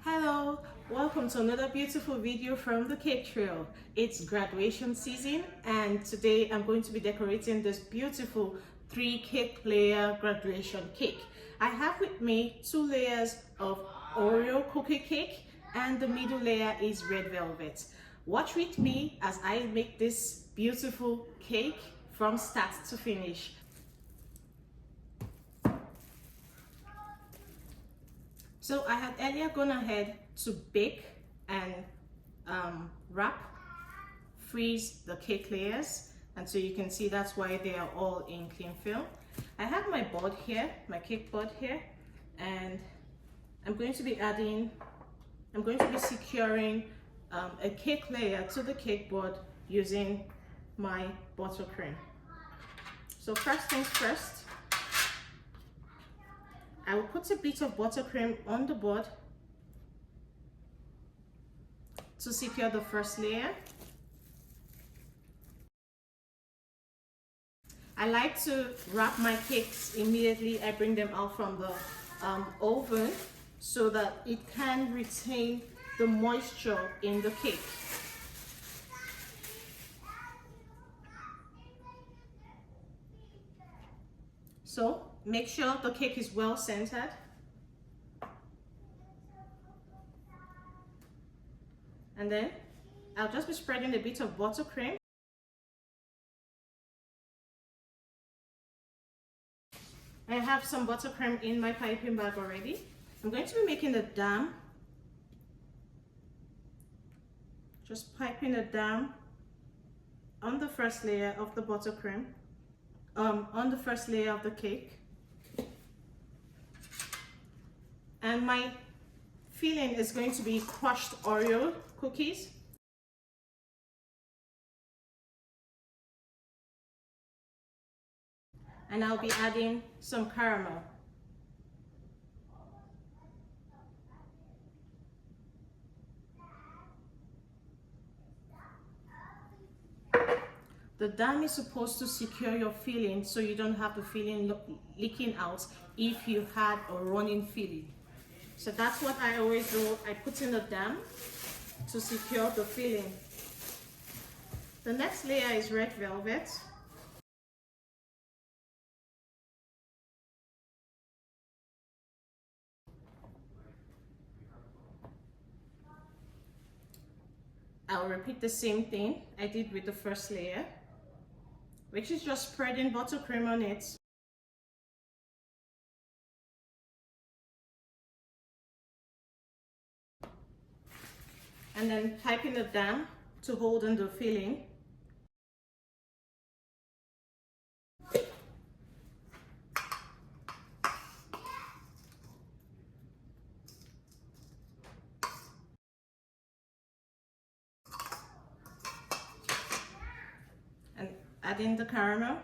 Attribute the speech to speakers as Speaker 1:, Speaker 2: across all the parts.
Speaker 1: Hello, welcome to another beautiful video from the Cake Trail. It's graduation season and today I'm going to be decorating this beautiful 3 cake layer graduation cake. I have with me 2 layers of Oreo cookie cake and the middle layer is red velvet. Watch with me as I make this beautiful cake from start to finish. So I had earlier gone ahead to bake and freeze the cake layers, and so you can see that's why they are all in cling film. I have my board here, my cake board here, and I'm going to be securing a cake layer to the cake board using my buttercream. So first things first, I will put a bit of buttercream on the board to secure the first layer. I like to wrap my cakes immediately I bring them out from the oven so that it can retain the moisture in the cake. So make sure the cake is well centered. And then I'll just be spreading a bit of buttercream. I have some buttercream in my piping bag already. I'm going to be making a dam. Just piping a dam on the first layer of the buttercream. On the first layer of the cake. And my filling is going to be crushed Oreo cookies. And I'll be adding some caramel. The dam is supposed to secure your filling so you don't have the filling leaking out if you had a running filling. So that's what I always do. I put in the dam to secure the filling. The next layer is red velvet. I'll repeat the same thing I did with the first layer, which is just spreading buttercream on it. And then piping the dam to hold in the filling. And adding the caramel.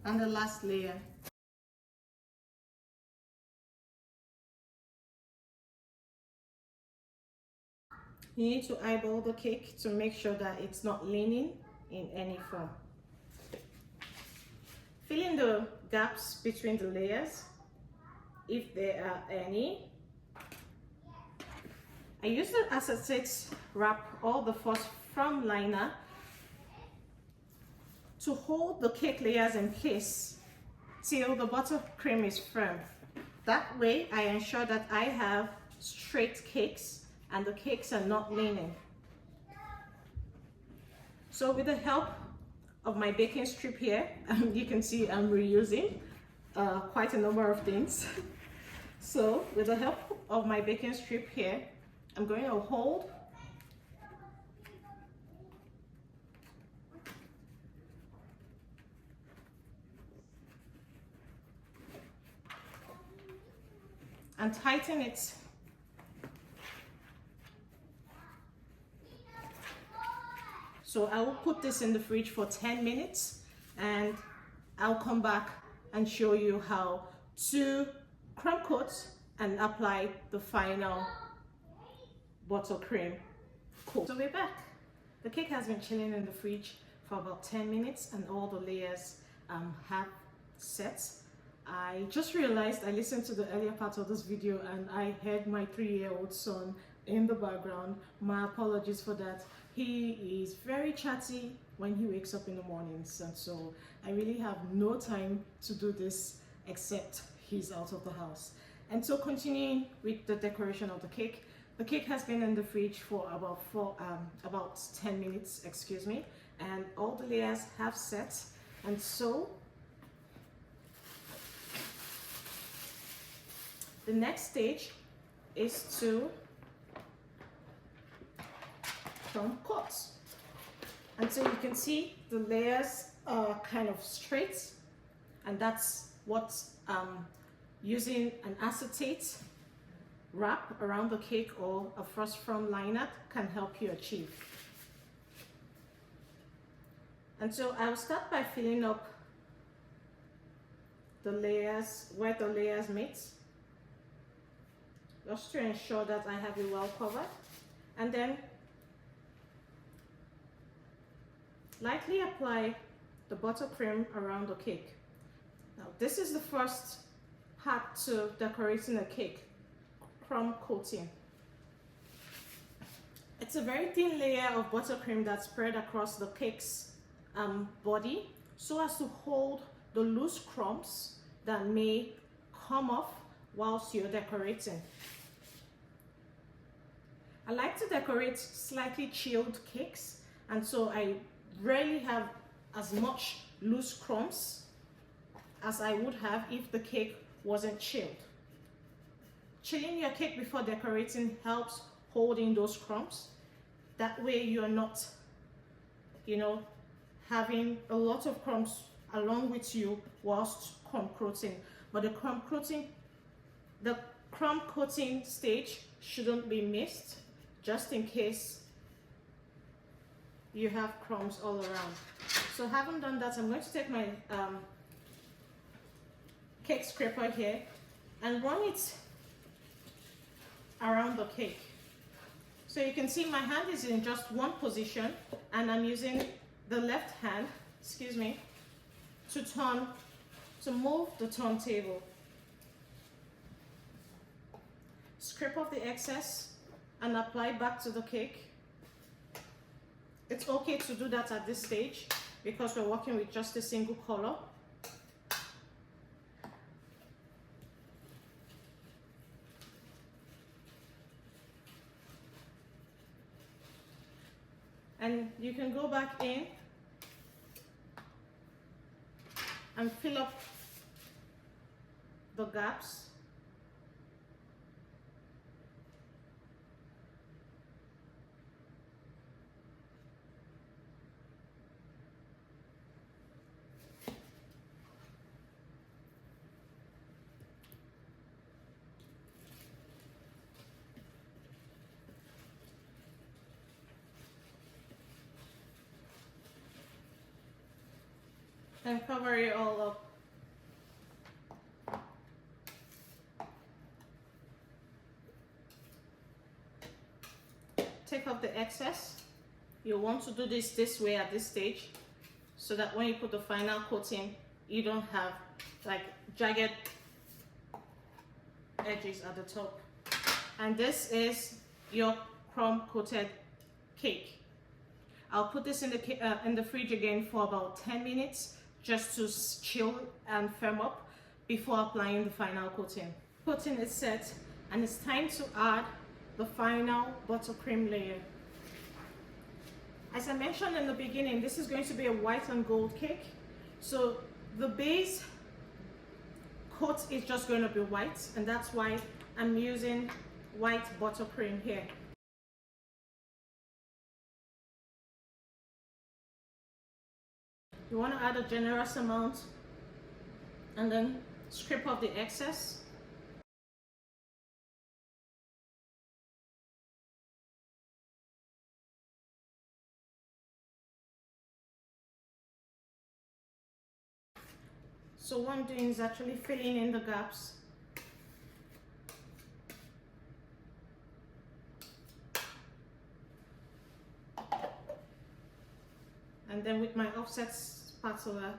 Speaker 1: And the last layer. You need to eyeball the cake to make sure that it's not leaning in any form. Fill in the gaps between the layers, if there are any. I use the acetate wrap or the firm liner to hold the cake layers in place till the buttercream is firm. That way I ensure that I have straight cakes and the cakes are not leaning. So with the help of my baking strip here, you can see I'm reusing quite a number of things. So with the help of my baking strip here, I'm going to hold and tighten it. So I will put this in the fridge for 10 minutes and I'll come back and show you how to crumb coat and apply the final buttercream coat. So we're back. The cake has been chilling in the fridge for about 10 minutes and all the layers have set. I just realized I listened to the earlier part of this video and I heard my 3-year-old son in the background. My apologies for that. He is very chatty when he wakes up in the mornings, and so I really have no time to do this except he's out of the house. And so continuing with the decoration of the cake has been in the fridge for about 10 minutes, excuse me, and all the layers have set. And so the next stage is to crumb coat. And so you can see the layers are kind of straight, and that's what using an acetate wrap around the cake or a frost foam liner can help you achieve. And so I'll start by filling up the layers where the layers meet, just to ensure that I have it well covered, and then lightly apply the buttercream around the cake. Now this is the first part to decorating a cake, crumb coating. It's a very thin layer of buttercream that's spread across the cake's body so as to hold the loose crumbs that may come off whilst you're decorating. I like to decorate slightly chilled cakes, and so I rarely have as much loose crumbs as I would have if the cake wasn't chilled. Chilling your cake before decorating helps hold in those crumbs. That way you're not, having a lot of crumbs along with you whilst crumb coating. But the crumb coating stage shouldn't be missed, just in case you have crumbs all around. So having done that, I'm going to take my cake scraper here and run it around the cake. So you can see my hand is in just one position, and I'm using the left hand, to move the turntable. Scrape off the excess and apply back to the cake. It's okay to do that at this stage because we're working with just a single color. And you can go back in and fill up the gaps. And cover it all up. Take off the excess. You want to do this way at this stage so that when you put the final coating, you don't have like jagged edges at the top. And this is your crumb coated cake. I'll put this in the fridge again for about 10 minutes just to chill and firm up before applying the final coating. Coating is set, and it's time to add the final buttercream layer. As I mentioned in the beginning, this is going to be a white and gold cake, so the base coat is just going to be white, and that's why I'm using white buttercream here. You want to add a generous amount and then scrape off the excess. So what I'm doing is actually filling in the gaps. And then with my offset spatula,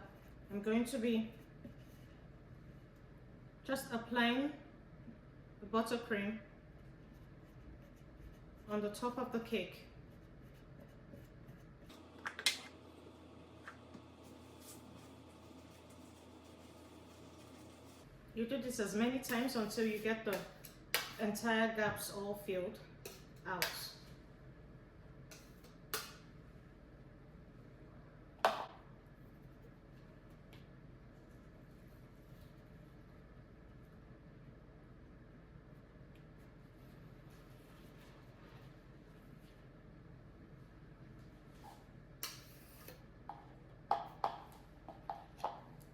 Speaker 1: I'm going to be Just applying the buttercream on the top of the cake. You do this as many times until you get the entire gaps all filled out.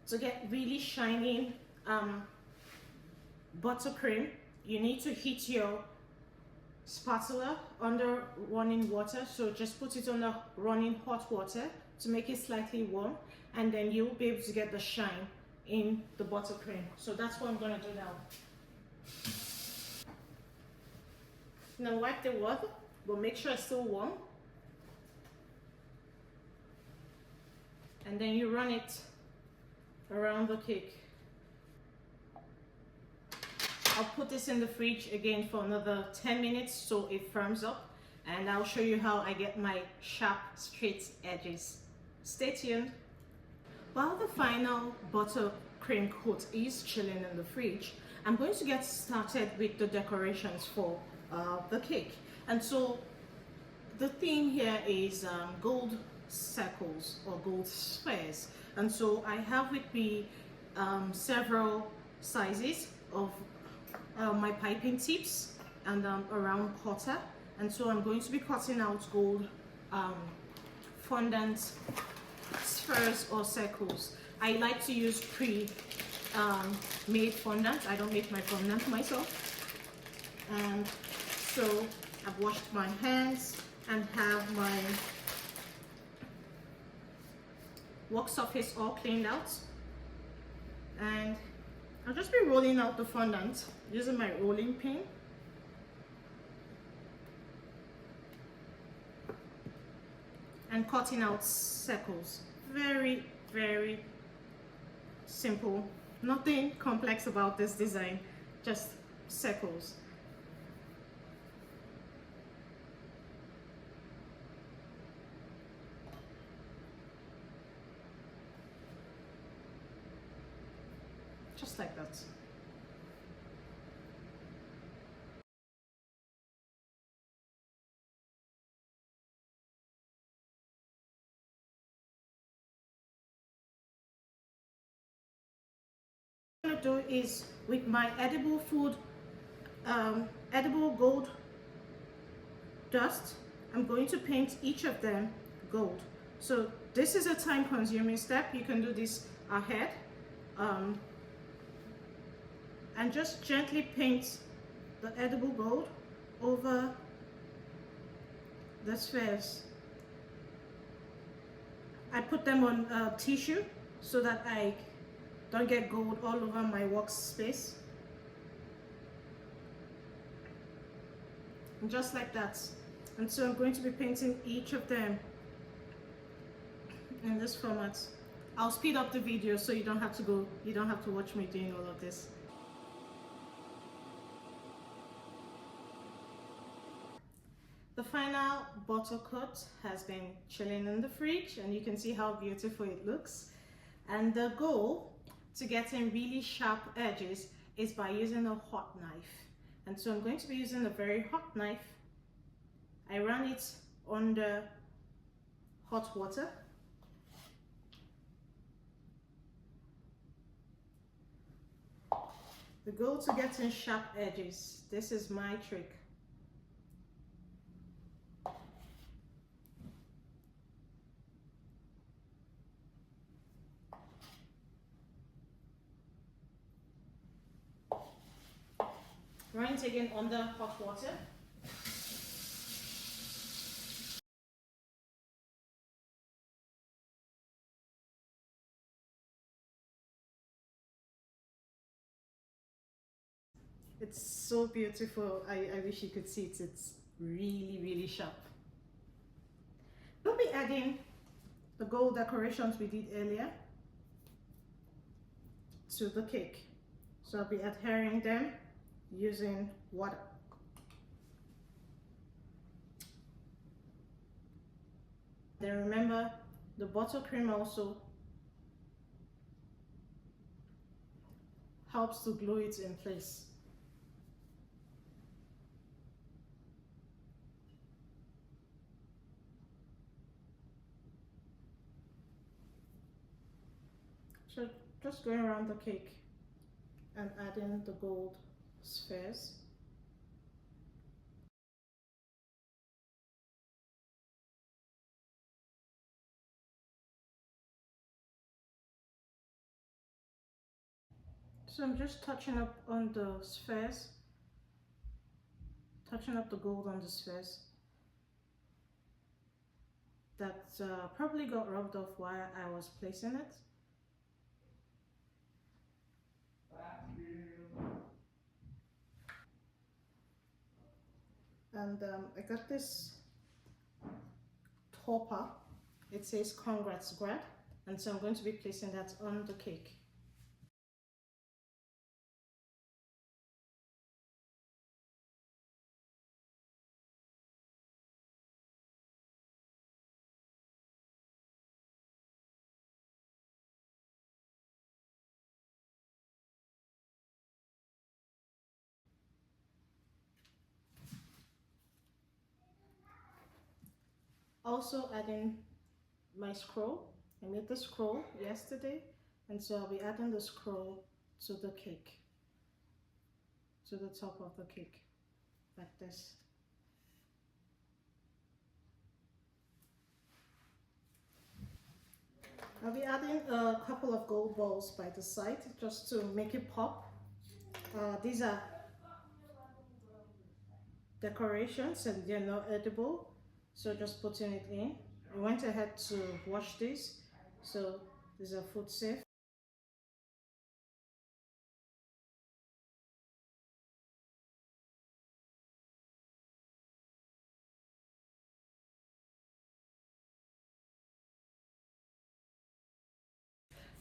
Speaker 1: To get really shiny buttercream, you need to heat your spatula under running water. So just put it under running hot water to make it slightly warm, and then you'll be able to get the shine in the buttercream. So that's what I'm going to do now. Now wipe the water, but make sure it's still warm. And then you run it around the cake. I'll put this in the fridge again for another 10 minutes so it firms up, and I'll show you how I get my sharp straight edges. Stay tuned. While the final buttercream coat is chilling in the fridge, I'm going to get started with the decorations for the cake. And so the theme here is gold circles or gold spheres. And so I have with me several sizes of my piping tips and around quarter. And so I'm going to be cutting out gold fondant spheres or circles. I like to use pre-made fondant. I don't make my fondant myself. And so I've washed my hands and have my work surface all cleaned out, and I'll just be rolling out the fondant using my rolling pin. And cutting out circles. Very, very simple. Nothing complex about this design, just circles. Just like that. What I'm going to do is with my edible food, edible gold dust, I'm going to paint each of them gold. So this is a time consuming step. You can do this ahead. And just gently paint the edible gold over the spheres. I put them on tissue so that I don't get gold all over my workspace. And just like that. And so I'm going to be painting each of them in this format. I'll speed up the video so you don't have to watch me doing all of this. The final butter coat has been chilling in the fridge, and you can see how beautiful it looks. And the goal to getting really sharp edges is by using a hot knife. And so I'm going to be using a very hot knife. I run it under hot water. The goal to getting sharp edges, this is my trick. Run it again under hot water. It's so beautiful. I wish you could see it. It's really, really sharp. We'll be adding the gold decorations we did earlier to the cake. So I'll be adhering them using water. Then remember, the buttercream also helps to glue it in place. So just going around the cake and adding the gold spheres. So I'm just touching up on the spheres, touching up the gold on the spheres that probably got rubbed off while I was placing it. And I got this topper. It says "Congrats, Grad," and so I'm going to be placing that on the cake. Also adding my scroll. I made the scroll yesterday, and so I'll be adding the scroll to the cake, to the top of the cake, like this. I'll be adding a couple of gold balls by the side just to make it pop. These are decorations and they're not edible, so just putting it in. I went ahead to wash these, so these are food safe.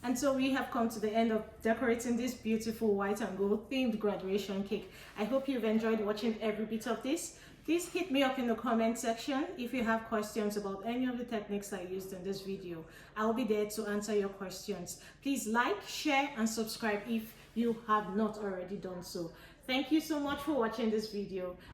Speaker 1: And so we have come to the end of decorating this beautiful white and gold themed graduation cake. I hope you've enjoyed watching every bit of this. Please hit me up in the comment section if you have questions about any of the techniques I used in this video. I'll be there to answer your questions. Please like, share, and subscribe if you have not already done so. Thank you so much for watching this video.